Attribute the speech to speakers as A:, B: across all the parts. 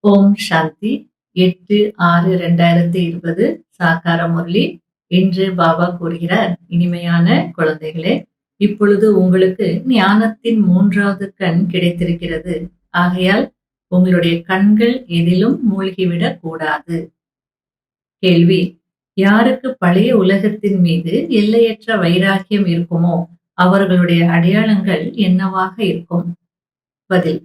A: ஓம் சாந்தி. 8/6/2020 சாகார முரளி. இன்று பாபா கூறுகிறார், இனிமையான குழந்தைகளே, இப்பொழுது உங்களுக்கு ஞானத்தின் 3வது கண் கிடைத்திருக்கிறது. ஆகையால் உங்களுடைய கண்கள் எதிலும் மூழ்கிவிடக் கூடாது. கேள்வி: யாருக்கு பழைய உலகத்தின் மீது எல்லையற்ற வைராக்கியம் இருக்குமோ அவர்களுடைய அடையாளங்கள் என்னவாக இருக்கும்? பதில்: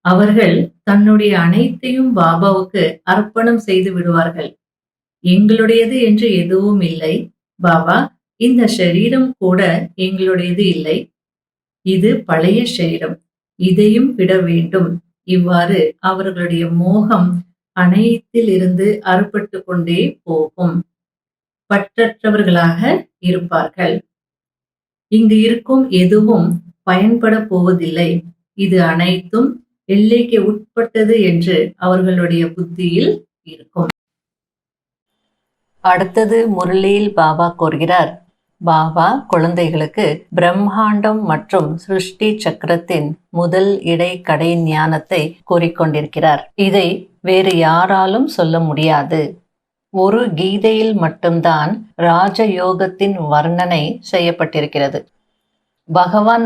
A: அவர்கள் தன்னுடைய அனைத்தையும் பாபாவுக்கு அர்ப்பணம் செய்து விடுவார்கள். எங்களுடையது என்று எதுவும் இல்லை பாபா, இந்த ஷரீரம் கூட எங்களுடையது இல்லை. இது பழைய ஷரீரம், இதையும் விட வேண்டும். இவ்வாறு அவர்களுடைய மோகம் அனைத்தில் இருந்து அறுபட்டு கொண்டே போகும். பற்றற்றவர்களாக இருப்பார்கள். இங்கு இருக்கும் எதுவும் பயன்பட போவதில்லை. இது அனைத்தும் எல்லைக்கு உட்பட்டது என்று அவர்களுடைய புத்தியில் இருக்கும். அடுத்தது முரளியில் பாபா கூறுகிறார், பாபா குழந்தைகளுக்கு பிரம்மாண்டம் மற்றும் சிருஷ்டி சக்கரத்தின் முதல் இடை கடை ஞானத்தை கூறிக்கொண்டிருக்கிறார். இதை வேறு யாராலும் சொல்ல முடியாது. ஒரு கீதையில் மட்டும்தான் ராஜயோகத்தின் வர்ணனை செய்யப்பட்டிருக்கிறது. பகவான்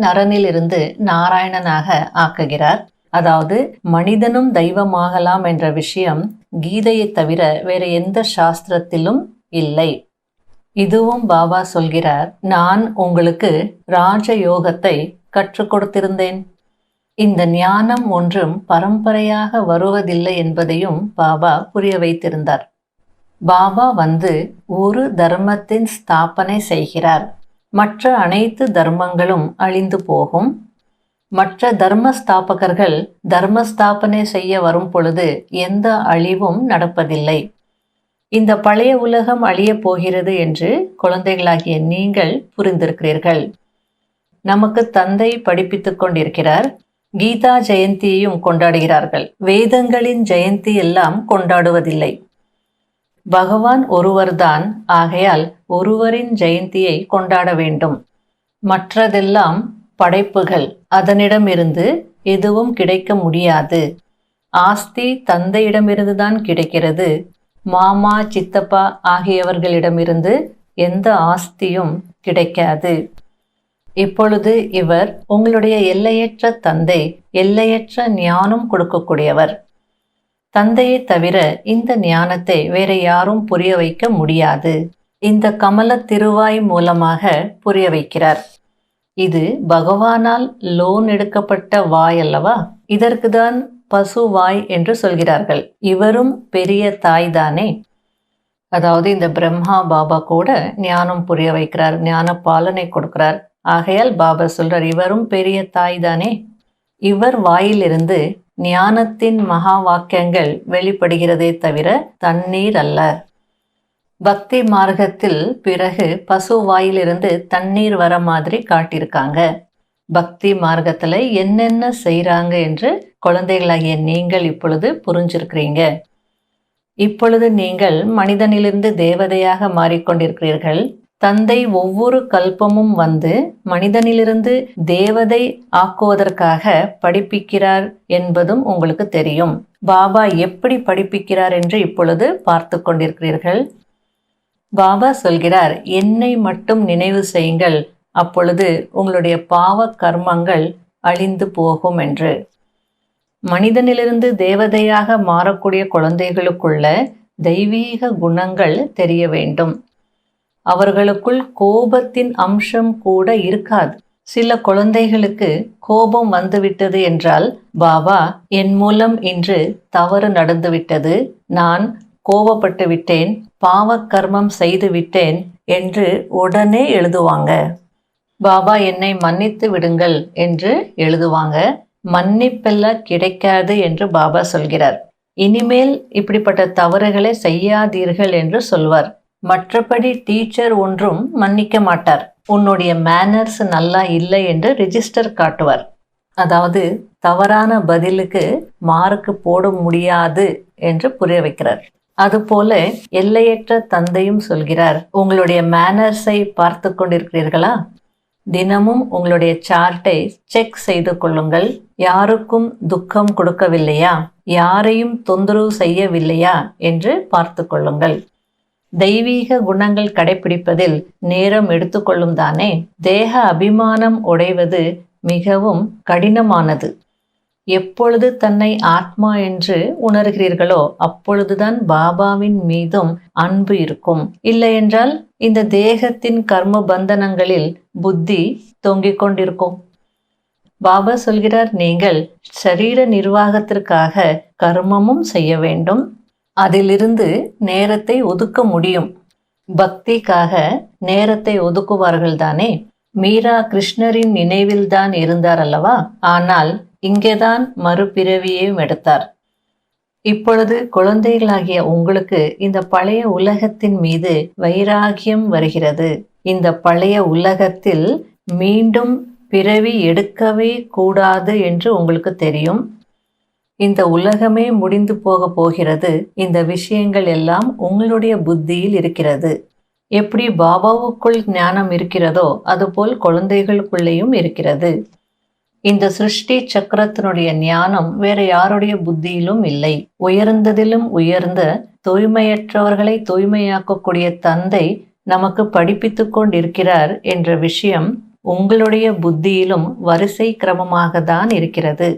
A: நரனிலிருந்து நாராயணனாக ஆக்குகிறார். அதாவது மனிதனும் தெய்வமாகலாம் என்ற விஷயம் கீதையை தவிர வேற எந்த சாஸ்திரத்திலும் இல்லை. இதுவும் பாபா சொல்கிறார், நான் உங்களுக்கு ராஜயோகத்தை கற்றுக் கொடுத்திருந்தேன். இந்த ஞானம் ஒன்றும் பரம்பரையாக வருவதில்லை என்பதையும் பாபா புரிய வைத்திருந்தார். பாபா ஒரு தர்மத்தின் ஸ்தாபனை செய்கிறார். மற்ற அனைத்து தர்மங்களும் அழிந்து போகும். மற்ற தர்மஸ்தாபகர்கள் தர்மஸ்தாபனை செய்ய வரும் பொழுது எந்த அழிவும் நடப்பதில்லை. இந்த பழைய உலகம் அழியப் போகிறது என்று குழந்தைகளாகிய நீங்கள் புரிந்திருக்கிறீர்கள். நமக்கு தந்தை படிப்பித்துக் கொண்டிருக்கிறார். கீதா ஜெயந்தியையும் கொண்டாடுகிறார்கள். வேதங்களின் ஜெயந்தி எல்லாம் கொண்டாடுவதில்லை. பகவான் ஒருவர்தான். ஆகையால் ஒருவரின் ஜெயந்தியை கொண்டாட வேண்டும். மற்றதெல்லாம் படைப்புகள். அதனிடமிருந்து எதுவும் கிடைக்க முடியாது. ஆஸ்தி தந்தையிடமிருந்துதான் கிடைக்கிறது. மாமா, சித்தப்பா ஆகியவர்களிடமிருந்து எந்த ஆஸ்தியும் கிடைக்காது. இப்பொழுது இவர் உங்களுடைய எல்லையற்ற தந்தை, எல்லையற்ற ஞானம் கொடுக்கக்கூடியவர். தந்தையை தவிர இந்த ஞானத்தை வேற யாரும் புரிய வைக்க முடியாது. இந்த கமல திருவாய் மூலமாக புரிய வைக்கிறார். இது பகவானால் லோன் எடுக்கப்பட்ட வாய் அல்லவா? இதற்குதான் பசு வாய் என்று சொல்கிறார்கள். இவரும் பெரிய தாய் தானே. அதாவது இந்த பிரம்மா பாபா கூட ஞானம் புரிய வைக்கிறார், ஞான பாலனை கொடுக்கிறார். ஆகையால் பாபா சொல்றார், இவரும் பெரிய தாய் தானே. இவர் வாயிலிருந்து ஞானத்தின் மகா வாக்கியங்கள் வெளிப்படுகிறதே தவிர தண்ணீர் அல்ல. பக்தி மார்க்கத்தில் பிறகு பசு வாயிலிருந்து தண்ணீர் வர மாதிரி காட்டியிருக்காங்க. பக்தி மார்க்கத்துல என்னென்ன செய்றாங்க என்று குழந்தைகளாகிய நீங்கள் இப்பொழுது புரிஞ்சிருக்கிறீங்க. இப்பொழுது நீங்கள் மனிதனிலிருந்து தேவதையாக மாறிக்கொண்டிருக்கிறீர்கள். தந்தை ஒவ்வொரு கல்பமும் மனிதனிலிருந்து தேவதை ஆக்குவதற்காக படிப்பிக்கிறார் என்பதும் உங்களுக்கு தெரியும். பாபா எப்படி படிப்பிக்கிறார் என்று இப்பொழுது பார்த்து கொண்டிருக்கிறீர்கள். பாபா சொல்கிறார், என்னை மட்டும் நினைவு செய்யுங்கள், அப்பொழுது உங்களுடைய பாவ கர்மங்கள் அழிந்து போகும் என்று. மனிதனிலிருந்து தேவதையாக மாறக்கூடிய குழந்தைகளுக்குள்ள தெய்வீக குணங்கள் தெரிய வேண்டும். அவர்களுக்குள் கோபத்தின் அம்சம் கூட இருக்காது. சில குழந்தைகளுக்கு கோபம் வந்துவிட்டது என்றால், பாபா என் மூலம் இன்று தவறு நடந்துவிட்டது, நான் கோபப்பட்டு விட்டேன், பாவ கர்மம் செய்து விட்டேன் என்று உடனே எழுதுவாங்க. பாபா என்னை மன்னித்து விடுங்கள் என்று எழுதுவாங்க. மன்னிப்பெல்லாம் கிடைக்காது என்று பாபா சொல்கிறார். இனிமேல் இப்படிப்பட்ட தவறுகளை செய்யாதீர்கள் என்று சொல்வார். மற்றபடி டீச்சர் ஒன்றும் மன்னிக்க மாட்டார். உன்னுடைய மேனர்ஸ் நல்லா இல்லை என்று ரெஜிஸ்டர் காட்டுவார். அதாவது தவறான பதிலுக்கு மார்க்கு போட முடியாது என்று புரிய வைக்கிறார். அதுபோல எல்லையற்ற தந்தையும் சொல்கிறார், உங்களுடைய மேனர்ஸை பார்த்து கொண்டிருக்கிறீர்களா? தினமும் உங்களுடைய சார்ட்டை செக் செய்து கொள்ளுங்கள். யாருக்கும் துக்கம் கொடுக்கவில்லையா, யாரையும் தொந்தரவு செய்யவில்லையா என்று பார்த்து கொள்ளுங்கள். தெய்வீக குணங்கள் கடைபிடிப்பதில் நேரம் எடுத்துக்கொள்ளும் தானே. தேக அபிமானம் உடைவது மிகவும் கடினமானது. எப்பொழுது தன்னை ஆத்மா என்று உணர்கிறீர்களோ அப்பொழுதுதான் பாபாவின் மீதும் அன்பு இருக்கும். இல்லையென்றால் இந்த தேகத்தின் கர்ம பந்தனங்களில் புத்தி தொங்கிக் கொண்டிருக்கும். பாபா சொல்கிறார், நீங்கள் சரீர நிர்வாகத்திற்காக கர்மமும் செய்ய வேண்டும், அதிலிருந்து நேரத்தை ஒதுக்க முடியும். பக்திக்காக நேரத்தை ஒதுக்குவார்கள் தானே. மீரா கிருஷ்ணரின் நினைவில்தான் இருந்தார் அல்லவா, ஆனால் இங்கேதான் மறுபிறவியையும் எடுத்தார். இப்பொழுது குழந்தைகளாகிய உங்களுக்கு இந்த பழைய உலகத்தின் மீது வைராகியம் வருகிறது. இந்த பழைய உலகத்தில் மீண்டும் பிறவி எடுக்கவே கூடாது என்று உங்களுக்கு தெரியும். இந்த உலகமே முடிந்து போக போகிறது. இந்த விஷயங்கள் எல்லாம் உங்களுடைய புத்தியில் இருக்கிறது. எப்படி பாபாவுக்குள் ஞானம் இருக்கிறதோ அதுபோல் குழந்தைகளுக்குள்ளேயும் இருக்கிறது. இந்த சிருஷ்டி சக்கரத்தினுடைய ஞானம் வேற யாருடைய புத்தியிலும் இல்லை. உயர்ந்ததிலும் உயர்ந்த தூய்மையற்றவர்களை தூய்மையாக்கக்கூடிய தந்தை நமக்கு படிப்பித்துக் கொண்டிருக்கிறார் என்ற விஷயம் உங்களுடைய புத்தியிலும் வரிசை கிரமமாக தான் இருக்கிறது.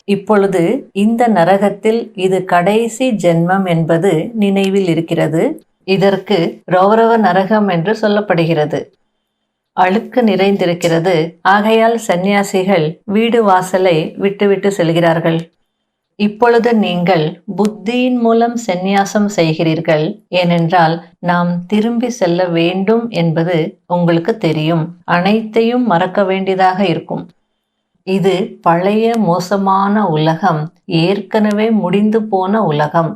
A: இப்பொழுது இந்த நரகத்தில் இது கடைசி ஜென்மம் என்பது நினைவில் இருக்கிறது. இதற்கு ரௌரவ நரகம் என்று சொல்லப்படுகிறது. அழுக்கு நிறைந்திருக்கிறது. ஆகையால் சந்நியாசிகள் வீடு வாசலை விட்டுவிட்டு செல்கிறார்கள். இப்பொழுது நீங்கள் புத்தியின் மூலம் சந்நியாசம் செய்கிறீர்கள். ஏனென்றால் நாம் திரும்பி செல்ல வேண்டும் என்பது உங்களுக்கு தெரியும். அனைத்தையும் மறக்க வேண்டியதாக இருக்கும். இது பழைய மோசமான உலகம், ஏற்கனவே முடிந்து போன உலகம்.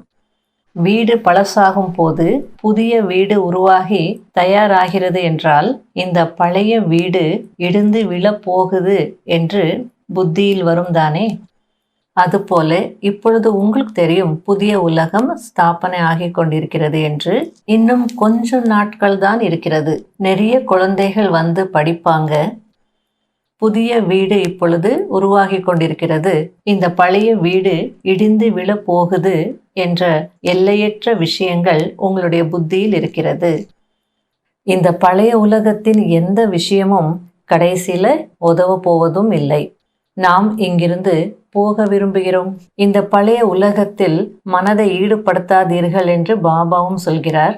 A: வீடு பழசாகும் போது புதிய வீடு உருவாகி தயாராகிறது என்றால் இந்த பழைய வீடு இடிந்து விழப்போகுது என்று புத்தியில் வரும் தானே. அதுபோல இப்பொழுது உங்களுக்கு தெரியும் புதிய உலகம் ஸ்தாபனை ஆகிக் கொண்டிருக்கிறது என்று. இன்னும் கொஞ்சம் நாட்கள் தான் இருக்கிறது. நிறைய குழந்தைகள் வந்து படிப்பாங்க. புதிய வீடு இப்பொழுது உருவாகி கொண்டிருக்கிறது. இந்த பழைய வீடு இடிந்து விழப்போகுது என்ற எல்லையற்ற விஷயங்கள் உங்களுடைய புத்தியில் இருக்கிறது. இந்த பழைய உலகத்தின் எந்த விஷயமும் கடைசியில உதவ போவதும் இல்லை. நாம் இங்கிருந்து போக விரும்புகிறோம். இந்த பழைய உலகத்தில் மனதை ஈடுபடுத்தாதீர்கள் என்று பாபாவும் சொல்கிறார்.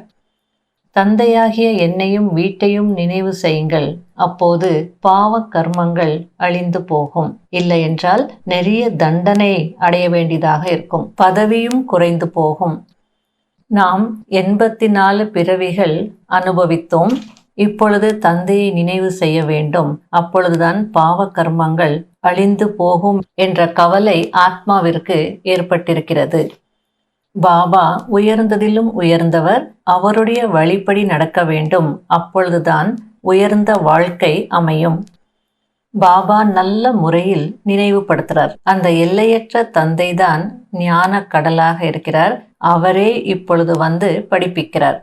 A: தந்தையாகிய என்னையும் வீட்டையும் நினைவு செய்யுங்கள். அப்போது பாவ கர்மங்கள் அழிந்து போகும். இல்லை என்றால் நிறைய தண்டனை அடைய வேண்டியதாக இருக்கும். பதவியும் குறைந்து போகும். நாம் 84 பிறவிகள் அனுபவித்தோம். இப்பொழுது தந்தையை நினைவு செய்ய வேண்டும். அப்பொழுதுதான் பாவ கர்மங்கள் அழிந்து போகும் என்ற கவலை ஆத்மாவிற்கு ஏற்பட்டிருக்கிறது. பாபா உயர்ந்ததிலும் உயர்ந்தவர். அவருடைய வழிப்படி நடக்க வேண்டும். அப்பொழுதுதான் உயர்ந்த வாழ்க்கை அமையும். பாபா நல்ல முறையில் நினைவுபடுத்துகிறார். அந்த எல்லையற்ற தந்தைதான் ஞான கடலாக இருக்கிறார். அவரே இப்பொழுது வந்து படிப்பிக்கிறார்.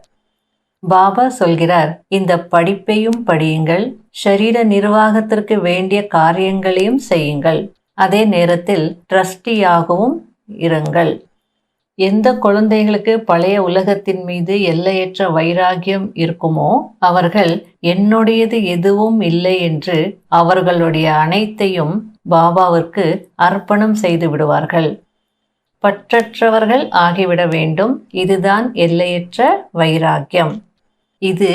A: பாபா சொல்கிறார், இந்த படிப்பையும் படியுங்கள், ஷரீர நிர்வாகத்திற்கு வேண்டிய காரியங்களையும் செய்யுங்கள், அதே நேரத்தில் ட்ரஸ்டியாகவும் இருங்கள். எந்த குழந்தைகளுக்கு பழைய உலகத்தின் மீது எல்லையற்ற வைராகியம் இருக்குமோ அவர்கள் என்னுடையது எதுவும் இல்லை என்று அவர்களுடைய அனைத்தையும் பாபாவிற்கு அர்ப்பணம் செய்து விடுவார்கள். பற்றற்றவர்கள் ஆகிவிட வேண்டும். இதுதான் எல்லையற்ற வைராகியம். இது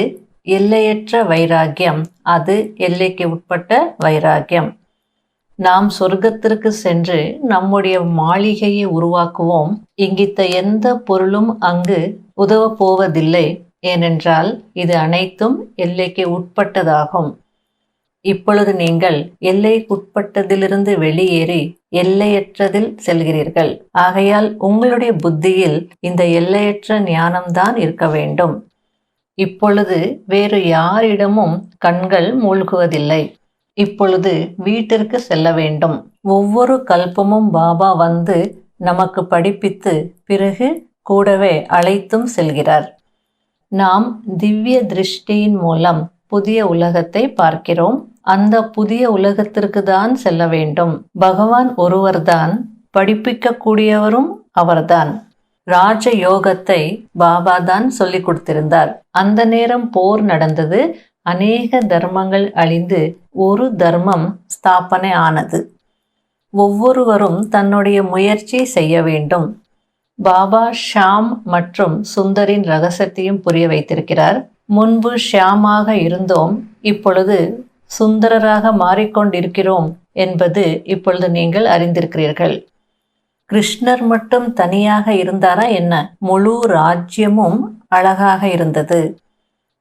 A: எல்லையற்ற வைராகியம். அது எல்லைக்கு உட்பட்ட வைராகியம். நாம் சொர்க்கத்திற்கு சென்று நம்முடைய மாளிகையை உருவாக்குவோம். இங்கித்த எந்த பொருளும் அங்கு உதவ போவதில்லை. ஏனென்றால் இது அனைத்தும் எல்லைக்கு உட்பட்டதாகும். இப்பொழுது நீங்கள் எல்லைக்குட்பட்டதிலிருந்து வெளியேறி எல்லையற்றதில் செல்கிறீர்கள். ஆகையால் உங்களுடைய புத்தியில் இந்த எல்லையற்ற ஞானம்தான் இருக்க வேண்டும். இப்பொழுது வேறு யாரிடமும் கண்கள் மூழ்குவதில்லை. இப்பொழுது வீட்டிற்கு செல்ல வேண்டும். ஒவ்வொரு கல்பமும் பாபா வந்து நமக்கு படிப்பித்து பிறகு கூடவே அழைத்தும் செல்கிறார். நாம் திவ்ய திருஷ்டியின் மூலம் புதிய உலகத்தை பார்க்கிறோம். அந்த புதிய உலகத்திற்கு தான் செல்ல வேண்டும். பகவான் ஒருவர்தான், படிப்பிக்கக்கூடியவரும் அவர்தான். ராஜ யோகத்தை பாபா தான் சொல்லிக் கொடுத்திருந்தார். அந்த நேரம் போர் நடந்தது. அநேக தர்மங்கள் அழிந்து ஒரு தர்மம் ஸ்தாபனை ஆனது. ஒவ்வொருவரும் தன்னுடைய முயற்சி செய்ய வேண்டும். பாபா ஷாம் மற்றும் சுந்தரின் ரகசியத்தையும் புரிய வைத்திருக்கிறார். முன்பு ஷியாமாக இருந்தோம், இப்பொழுது சுந்தரராக மாறிக்கொண்டிருக்கிறோம் என்பது இப்பொழுது நீங்கள் அறிந்திருக்கிறீர்கள். கிருஷ்ணர் மட்டும் தனியாக இருந்தாரா என்ன? முழு ராஜ்யமும் அழகாக இருந்தது.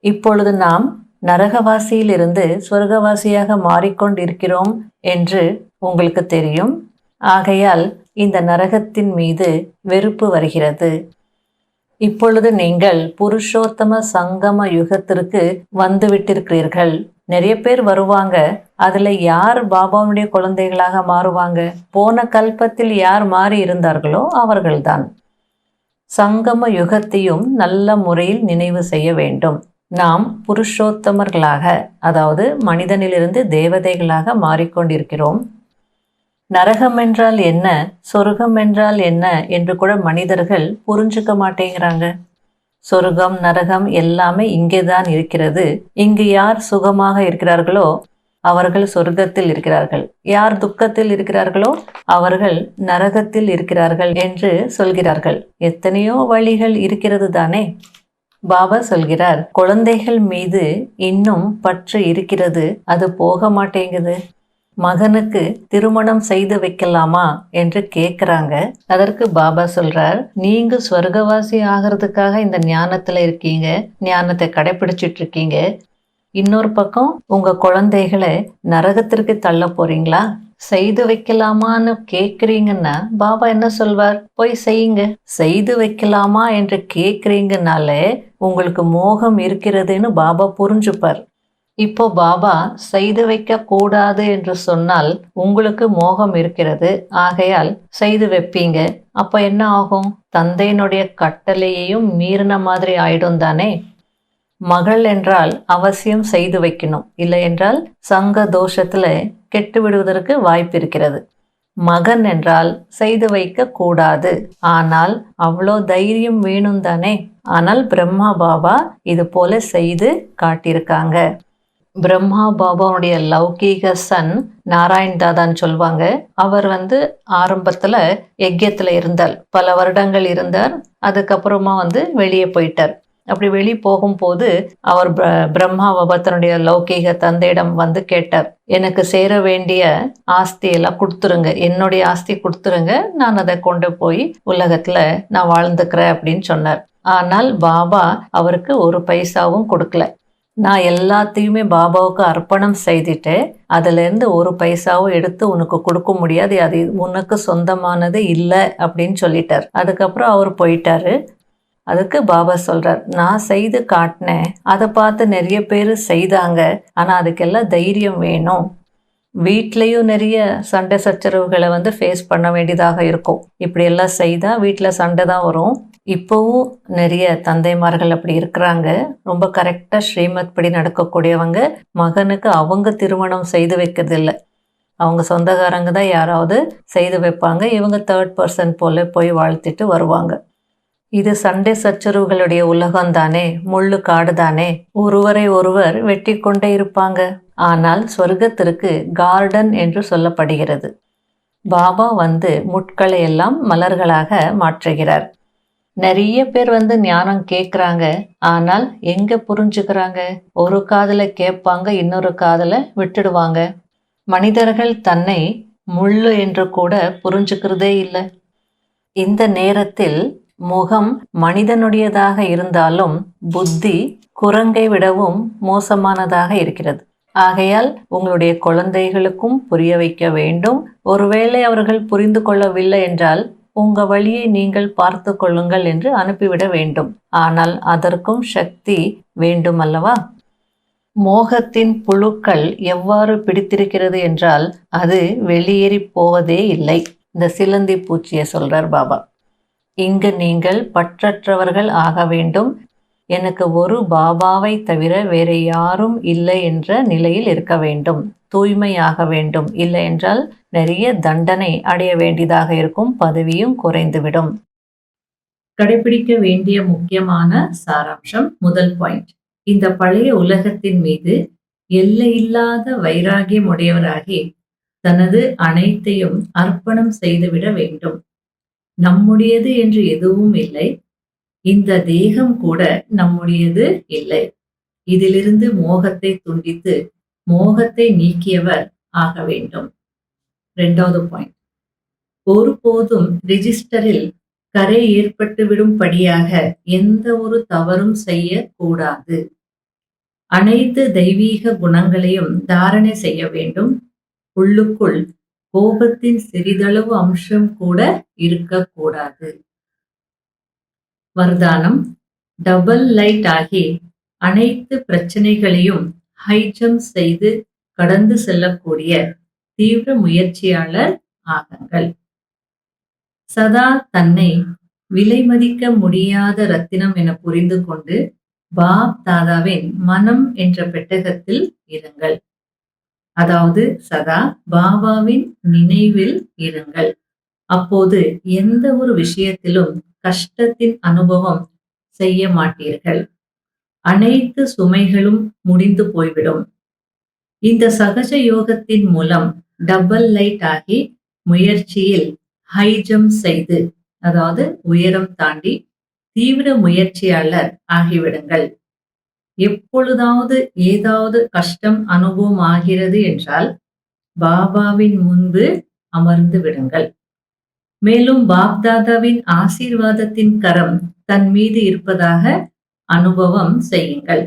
A: இப்பொழுது நாம் நரகவாசியிலிருந்து சொர்க்கவாசியாக மாறிக்கொண்டிருக்கிறோம் என்று உங்களுக்கு தெரியும். ஆகையால் இந்த நரகத்தின் மீது வெறுப்பு வருகிறது. இப்பொழுது நீங்கள் புருஷோத்தம சங்கம யுகத்திற்கு வந்துவிட்டிருக்கிறீர்கள். நிறைய பேர் வருவாங்க. அதுல யார் பாபாவுடைய குழந்தைகளாக மாறுவாங்க? போன கல்பத்தில் யார் மாறி இருந்தார்களோ அவர்கள்தான். சங்கம யுகத்தையும் நல்ல முறையில் நினைவு செய்ய வேண்டும். நாம் புருஷோத்தமர்களாக, அதாவது மனிதனிலிருந்து தேவதைகளாக மாறிக்கொண்டிருக்கிறோம். நரகம் என்றால் என்ன, சொர்க்கம் என்றால் என்ன என்று கூட மனிதர்கள் புரிஞ்சுக்க மாட்டேங்கிறாங்க. சொர்க்கம் நரகம் எல்லாமே இங்கேதான் இருக்கிறது. இங்கு யார் சுகமாக இருக்கிறார்களோ அவர்கள் சொர்க்கத்தில் இருக்கிறார்கள், யார் துக்கத்தில் இருக்கிறார்களோ அவர்கள் நரகத்தில் இருக்கிறார்கள் என்று சொல்கிறார்கள். எத்தனையோ வழிகள் இருக்கிறது தானே. பாபா சொல்கிறார், குழந்தைகள் மீது இன்னும் பற்று இருக்கிறது, அது போக மாட்டேங்குது. மகனுக்கு திருமணம் செய்து வைக்கலாமா என்று கேட்குறாங்க. அதற்கு பாபா சொல்றார், நீங்க ஸ்வர்கவாசி ஆகிறதுக்காக இந்த ஞானத்துல இருக்கீங்க, ஞானத்தை கடைபிடிச்சிட்டு இருக்கீங்க. இன்னொரு பக்கம் உங்க குழந்தைகளை நரகத்திற்கு தள்ள போறீங்களா? செய்து வைக்கலாமான்னு கேக்குறீங்கன்னா பாபா என்ன சொல்வார்? போய் செய்யுங்க. செய்து வைக்கலாமா என்று கேக்குறீங்கனாலே உங்களுக்கு மோகம் இருக்கிறதுன்னு பாபா புரிஞ்சுப்பார். இப்போ பாபா செய்து வைக்க கூடாது என்று சொன்னால் உங்களுக்கு மோகம் இருக்கிறது, ஆகையால் செய்து வைப்பீங்க. அப்ப என்ன ஆகும்? தந்தையினுடைய கட்டளையையும் மீறின மாதிரி ஆயிடும் தானே. மகள் என்றால் அவசியம் செய்து வைக்கணும், இல்லை என்றால் சங்க தோஷத்துல கெட்டு விடுவதற்கு வாய்ப்பு இருக்கிறது. மகன் என்றால் செய்து வைக்க கூடாது, ஆனால் அவ்வளோ தைரியம் வேணும் தானே. ஆனால் பிரம்மா பாபா இது போல செய்து காட்டியிருக்காங்க. பிரம்மா பாபாவுடைய லௌகீக சன் நாராயண் தாதான்னு சொல்லுவாங்க. அவர் ஆரம்பத்துல யஜ்யத்துல இருந்தார், பல வருடங்கள் இருந்தார். அதுக்கப்புறமா வெளியே போயிட்டார். அப்படி வெளியே போகும்போது அவர் பிரம்மா பாபா தன்னுடைய லௌகீக தந்தையிடம் கேட்டார், எனக்கு சேர வேண்டிய ஆஸ்தி எல்லாம் கொடுத்துருங்க, என்னுடைய ஆஸ்தி கொடுத்துருங்க, நான் அதை கொண்டு போய் உலகத்துல நான் வாழ்ந்துக்கிறேன் அப்படின்னு சொன்னார். ஆனால் பாபா அவருக்கு ஒரு பைசாவும் கொடுக்கல. நான் எல்லாத்தையுமே பாபாவுக்கு அர்ப்பணம் செய்துட்டு அதுலேருந்து ஒரு பைசாவும் எடுத்து உனக்கு கொடுக்க முடியாது, அது உனக்கு சொந்தமானது இல்லை அப்படின்னு சொல்லிட்டார். அதுக்கப்புறம் அவர் போயிட்டாரு. அதுக்கு பாபா சொல்றார், நான் செய்து காட்டினேன், அதை பார்த்து நிறைய பேர் செய்தாங்க, ஆனால் அதுக்கெல்லாம் தைரியம் வேணும். வீட்லேயும் நிறைய சண்டை சச்சரவுகளை ஃபேஸ் பண்ண வேண்டியதாக இருக்கும். இப்படி எல்லாம் செய்தால் வீட்டில் சண்டை தான் வரும். இப்போவும் நிறைய தந்தைமார்கள் அப்படி இருக்கிறாங்க. ரொம்ப கரெக்டாக ஸ்ரீமத் படி நடக்கக்கூடியவங்க மகனுக்கு அவங்க திருமணம் செய்து வைக்கிறது இல்லை, அவங்க சொந்தக்காரங்க தான் யாராவது செய்து வைப்பாங்க. இவங்க தேர்ட் பர்சன் போல போய் வாழ்த்திட்டு வருவாங்க. இது சண்டை சச்சரவுகளுடைய உலகம் தானே, முள்ளு காடு தானே, ஒருவரை ஒருவர் வெட்டி கொண்டே இருப்பாங்க. ஆனால் சொர்க்கத்திற்கு கார்டன் என்று சொல்லப்படுகிறது. பாபா முட்களை எல்லாம் மலர்களாக மாற்றுகிறார். நிறைய பேர் ஞானம் கேட்குறாங்க, ஆனால் எங்க புரிஞ்சுக்கிறாங்க? ஒரு காதுல கேட்பாங்க, இன்னொரு காதுல விட்டுடுவாங்க. மனிதர்கள் தன்னை முள்ளு என்று கூட புரிஞ்சுக்கிறதே இல்லை. இந்த நேரத்தில் முகம் மனிதனுடையதாக இருந்தாலும் புத்தி குரங்கை விடவும் மோசமானதாக இருக்கிறது. ஆகையால் உங்களுடைய குழந்தைகளுக்கும் புரிய வைக்க வேண்டும். ஒருவேளை அவர்கள் புரிந்து கொள்ளவில்லை என்றால் உங்க வழியை நீங்கள் பார்த்து கொள்ளுங்கள் என்று அனுப்பிவிட வேண்டும். ஆனால் அதற்கும் சக்தி வேண்டும் அல்லவா? மோகத்தின் புழுக்கள் எவ்வாறு பிடித்திருக்கிறது என்றால் அது வெளியேறி போவதே இல்லை. இந்த சிலந்தி பூச்சியை சொல்றார் பாபா. இங்கு நீங்கள் பற்றற்றவர்கள் ஆக வேண்டும். எனக்கு ஒரு பாபாவை தவிர வேற யாரும் இல்லை என்ற நிலையில் இருக்க வேண்டும். தூய்மையாக வேண்டும். இல்லை என்றால் நிறைய தண்டனை அடைய வேண்டியதாக இருக்கும். பதவியும் குறைந்துவிடும். கடைபிடிக்க வேண்டிய முக்கியமான சாராம்சம். முதல் பாயிண்ட், இந்த பழைய உலகத்தின் மீது எல்லையில்லாத வைராகியம் உடையவராகி தனது அனைத்தையும் அர்ப்பணம் செய்துவிட வேண்டும். நம்முடையது என்று எதுவும் இல்லை. இந்த தேகம் கூட நம்முடையது இல்லை. இதிலிருந்து மோகத்தை துண்டித்து மோகத்தை நீக்கியவர் ஆக வேண்டும். இரண்டாவது பாயிண்ட், ஒருபோதும் ரிஜிஸ்டரில் கரை ஏற்பட்டுவிடும்படியாக எந்த ஒரு தவறும் செய்யக்கூடாது. அனைத்து தெய்வீக குணங்களையும் தாரணை செய்ய வேண்டும். உள்ளுக்குள் கோபத்தின் சிறிதளவு அம்சம் கூட இருக்கக்கூடாது. வர்தானம், டபுள் லைட் ஆகி அனைத்து பிரச்சனைகளையும் ஹைஜம்ப் செய்து கடந்து செல்லக்கூடிய தீவிர முயற்சியாளர் ஆகுங்கள். சதா தன்னை விலை மதிக்க முடியாத ரத்தினம் என புரிந்து கொண்டு பாப் தாதாவின் மனம் என்ற பெட்டகத்தில் இருங்கள். அதாவது சதா பாபாவின் நினைவில் இருங்கள். அப்போது எந்த ஒரு விஷயத்திலும் கஷ்டத்தின் அனுபவம் செய்ய மாட்டீர்கள். அனைத்து சுமைகளும் முடிந்து போய்விடும். இந்த சகஜ யோகத்தின் மூலம் டபுள் லைட் ஆகி முயற்சியில் ஹைஜம்ப் செய்து, அதாவது உயரம் தாண்டி தீவிர முயற்சியாளர் ஆகிவிடுங்கள். எப்பொழுதாவது ஏதாவது கஷ்டம் அனுபவம் ஆகிறது என்றால் பாபாவின் முன்பு அமர்ந்து விடுங்கள். மேலும் பாப்தாதாவின் ஆசீர்வாதத்தின் கரம் தன் மீது இருப்பதாக அனுபவம் செய்யுங்கள்.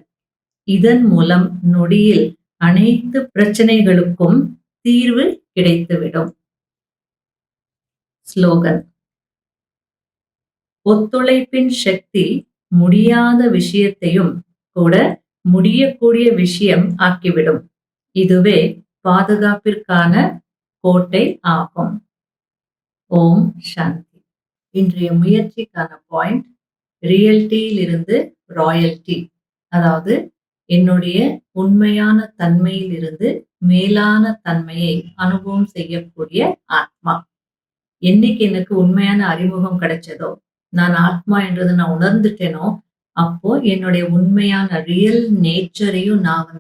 A: இதன் மூலம் நொடியில் அனைத்து பிரச்சனைகளுக்கும் தீர்வு கிடைத்துவிடும். ஸ்லோகன், ஒத்துழைப்பின் சக்தி முடியாத விஷயத்தையும் கூட முடியக்கூடிய விஷயம் ஆக்கிவிடும். இதுவே பாதுகாப்பிற்கான கோட்டை ஆகும். ஓம் சாந்தி. இன்றைய முயற்சிக்கான பாயிண்ட், ரியல்டியில் இருந்து ராயல்டி, அதாவது என்னுடைய உண்மையான தன்மையில் இருந்து மேலான தன்மையை அனுபவம் செய்யக்கூடிய ஆத்மா. என்னைக்கு எனக்கு உண்மையான அறிமுகம் கிடைச்சதோ, நான் ஆத்மா என்றதை நான் உணர்ந்துட்டேனோ, அப்போ என்னுடைய உண்மையான ரியல் நேச்சரையும் நான்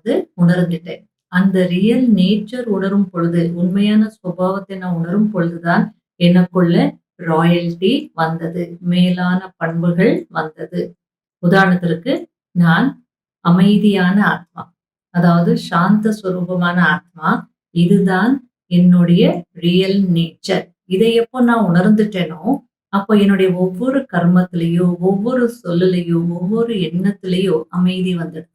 A: உணர்ந்துட்டேன். அந்த ரியல் நேச்சர் உணரும் பொழுது, உண்மையான சுபாவத்தை நான் உணரும் பொழுதுதான் எனக்குள்ள ராயல்டி வந்தது, மேலான பண்புகள் வந்தது. உதாரணத்திற்கு, நான் அமைதியான ஆத்மா, அதாவது சாந்த ஸ்வரூபமான ஆத்மா. இதுதான் என்னுடைய ரியல் நேச்சர். இதை எப்போ நான் உணர்ந்துட்டேனோ, அப்போ என்னுடைய ஒவ்வொரு கர்மத்திலேயோ, ஒவ்வொரு சொல்லுலையோ, ஒவ்வொரு எண்ணத்திலேயோ அமைதி வந்துடுது.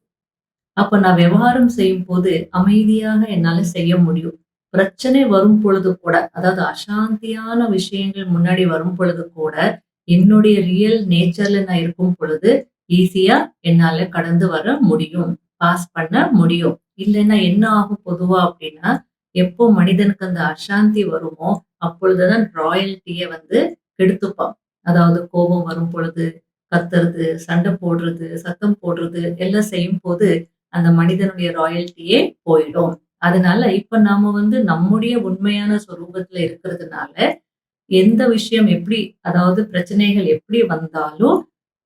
A: அப்ப நான் விவகாரம் செய்யும் போது அமைதியாக என்னால செய்ய முடியும். பிரச்சனை வரும் பொழுது கூட, அதாவது அசாந்தியான விஷயங்கள் முன்னாடி வரும் பொழுது கூட, என்னுடைய ரியல் நேச்சர்ல நான் இருக்கும் பொழுது ஈஸியா என்னால கடந்து வர முடியும், பாஸ் பண்ண முடியும். இல்லைன்னா என்ன ஆகும் பொதுவா அப்படின்னா, எப்போ மனிதனுக்கு அந்த அசாந்தி வருமோ அப்பொழுதுதான் ராயல்ட்டியை கெடுத்துப்பான். அதாவது கோபம் வரும் பொழுது கத்துறது, சண்டை போடுறது, சத்தம் போடுறது எல்லாம் செய்யும் போது அந்த மனிதனுடைய ராயல்ட்டியே போயிடும். அதனால இப்ப நாம நம்முடைய உண்மையான சொரூபத்துல இருக்கிறதுனால எந்த விஷயம் எப்படி, அதாவது பிரச்சனைகள் எப்படி வந்தாலும்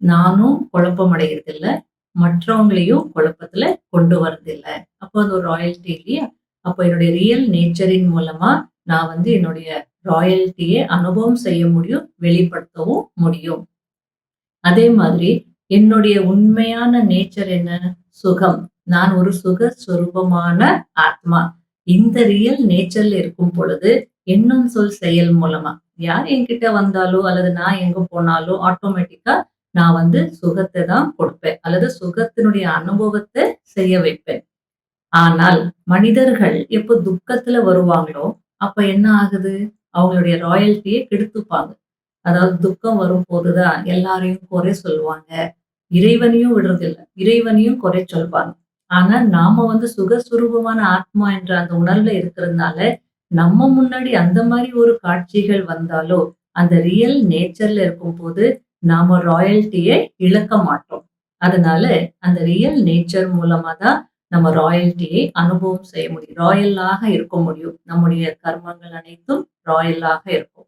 A: நானும் குழப்பம் அடைகிறதில்ல, மற்றவங்களையும் குழப்பத்துல கொண்டு வரதில்லை. அப்போ அது ஒரு ராயல்ட்டி இல்லையா? அப்போ என்னுடைய ரியல் நேச்சரின் மூலமா நான் என்னுடைய ராயல்ட்டியை அனுபவம் செய்ய முடியும், வெளிப்படுத்தவும் முடியும். அதே மாதிரி என்னுடைய உண்மையான நேச்சர் என்ன? சுகம். நான் ஒரு சுக சொரூபமான ஆத்மா. இந்த ரியல் நேச்சர்ல இருக்கும் பொழுது எண்ணம் சொல் செயல் மூலமா யார் என்கிட்ட வந்தாலோ அல்லது நான் எங்க போனாலோ ஆட்டோமேட்டிக்கா நான் சுகத்தை தான் கொடுப்பேன், அல்லது சுகத்தினுடைய அனுபவத்தை செய்ய வைப்பேன். ஆனால் மனிதர்கள் எப்போ துக்கத்துல வருவாங்களோ அப்ப என்ன ஆகுது? அவங்களுடைய ராயல்ட்டியை கெடுத்துப்பாங்க. அதாவது துக்கம் வரும் போதுதான் எல்லாரையும் குறை சொல்லுவாங்க, இறைவனையும் விடுறதில்லை, இறைவனையும் குறை சொல்வாங்க. ஆனா நாம சுகஸ்வரூபமான ஆத்மா என்ற அந்த உணர்வுல இருக்கிறதுனால நம்ம முன்னாடி அந்த மாதிரி ஒரு காட்சிகள் வந்தாலோ அந்த ரியல் நேச்சர்ல இருக்கும் போது நாம ராயல்ட்டியை இழக்க மாட்டோம். அதனால அந்த ரியல் நேச்சர் மூலமா தான் நம்ம ராயல்ட்டியை அனுபவம் செய்ய முடியும். ராயலாக இருக்க முடியும். நம்முடைய கர்மங்கள் அனைத்தும் ராயலாக இருக்கும்.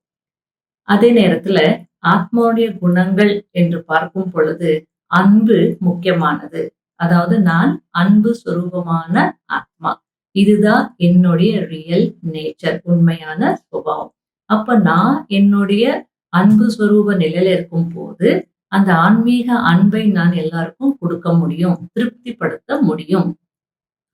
A: அதே நேரத்துல ஆத்மாவுடைய குணங்கள் என்று பார்க்கும் பொழுது அன்பு முக்கியமானது. அதாவது நான் அன்பு சொரூபமான ஆத்மா. இதுதான் என்னுடைய ரியல் நேச்சர், உண்மையான சுபாவம். அப்ப நான் என்னுடைய அன்பு சொரூப நிலையில இருக்கும்போது அந்த ஆன்மீக அன்பை நான் எல்லாருக்கும் கொடுக்க முடியும், திருப்திப்படுத்த முடியும்.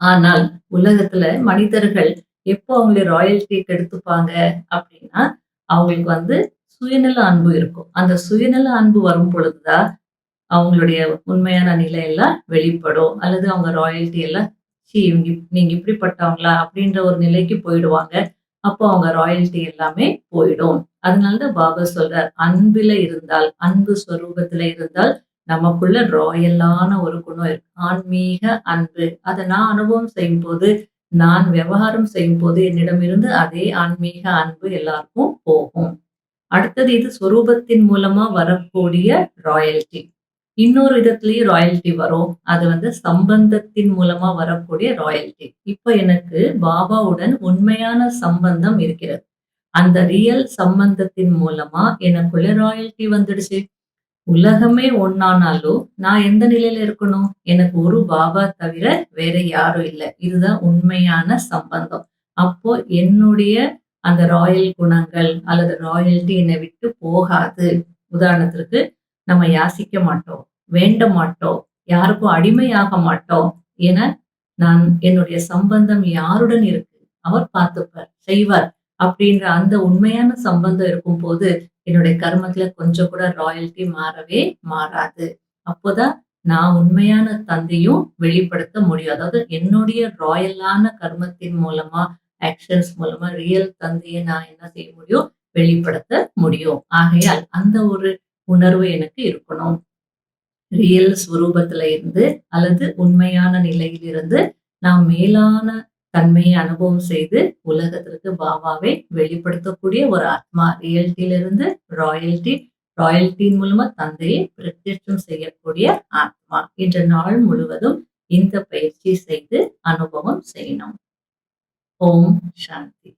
A: ஆனால் உலகத்துல மனிதர்கள் எப்போ அவங்களுடைய ராயல்டி கெடுத்துப்பாங்க அப்படின்னா, அவங்களுக்கு சுயநல அன்பு இருக்கும். அந்த சுயநல அன்பு வரும் பொழுதுதான் அவங்களுடைய உண்மையான நிலை எல்லாம் வெளிப்படும். அல்லது அவங்க ராயல்டி எல்லாம், "ச்சீ இவங்க நீங்க இப்படிப்பட்டவங்களா?" அப்படின்ற ஒரு நிலைக்கு போயிடுவாங்க. அப்போ அவங்க ராயல்டி எல்லாமே போயிடும். அதனால தான் பாபா சொல்றார், அன்பில இருந்தால், அன்பு ஸ்வரூபத்துல இருந்தால் நமக்குள்ள ராயலான ஒரு குணம் இருக்கு. ஆன்மீக அன்பு. அத நான் அனுபவம் செய்யும்போது, நான் விவகாரம் செய்யும்போது என்னிடமிருந்து அதே ஆன்மீக அன்பு எல்லாருக்கும் போகும். அடுத்தது இது சொரூபத்தின் மூலமா வரக்கூடிய ராயல்டி. இன்னொரு விதத்திலயும் ராயல்டி வரும். அது சம்பந்தத்தின் மூலமா வரக்கூடிய ராயல்டி. இப்ப எனக்கு பாபாவுடன் உண்மையான சம்பந்தம் இருக்கிறது. அந்த ரியல் சம்பந்தத்தின் மூலமா எனக்குள்ள ராயல்டி வந்துடுச்சு. உலகமே ஒண்ணானாலும் நான் எந்த நிலையில இருக்கணும்? எனக்கு ஒரு பாபா தவிர வேற யாரும் இல்ல. இதுதான் உண்மையான சம்பந்தம். அப்போ என்னுடைய அந்த ராயல் குணங்கள் அல்லது ராயல்டி என்னை விட்டு போகாது. உதாரணத்திற்கு நம்ம யாசிக்க மாட்டோம், வேண்ட மாட்டோம், யாருக்கும் அடிமையாக மாட்டோம். என நான் என்னுடைய சம்பந்தம் யாருடன் இருக்கு? அவர் பார்த்துப்பார், செய்வார். அப்படின்ற அந்த உண்மையான சம்பந்தம் இருக்கும்போது என்னுடைய கர்மத்துல கொஞ்சம் கூட ராயல்டி மாறவே மாறாது. அப்போதான் நான் உண்மையான தந்தையும் வெளிப்படுத்த முடியும். அதாவது என்னுடைய ராயலான கர்மத்தின் மூலமா, ஆக்ஷன்ஸ் மூலமா ரியல் தந்தையை நான் என்ன செய்ய முடியும்? வெளிப்படுத்த முடியும். ஆகையால் அந்த ஒரு உணர்வு எனக்கு இருக்கணும். ரியல் ஸ்வரூபத்துல இருந்து அல்லது உண்மையான நிலையிலிருந்து நாம் மேலான தன்மையை அனுபவம் செய்து உலகத்திற்கு பாபாவை வெளிப்படுத்தக்கூடிய ஒரு ஆத்மா. ரியல்டியிலிருந்து ராயல்டி, ராயல்டியின் மூலமா தந்தையை பிரத்யட்சம் செய்யக்கூடிய ஆத்மா. இன்று நாள் முழுவதும் இந்த பயிற்சி செய்து அனுபவம் செய்யணும். ஓம் சாந்தி.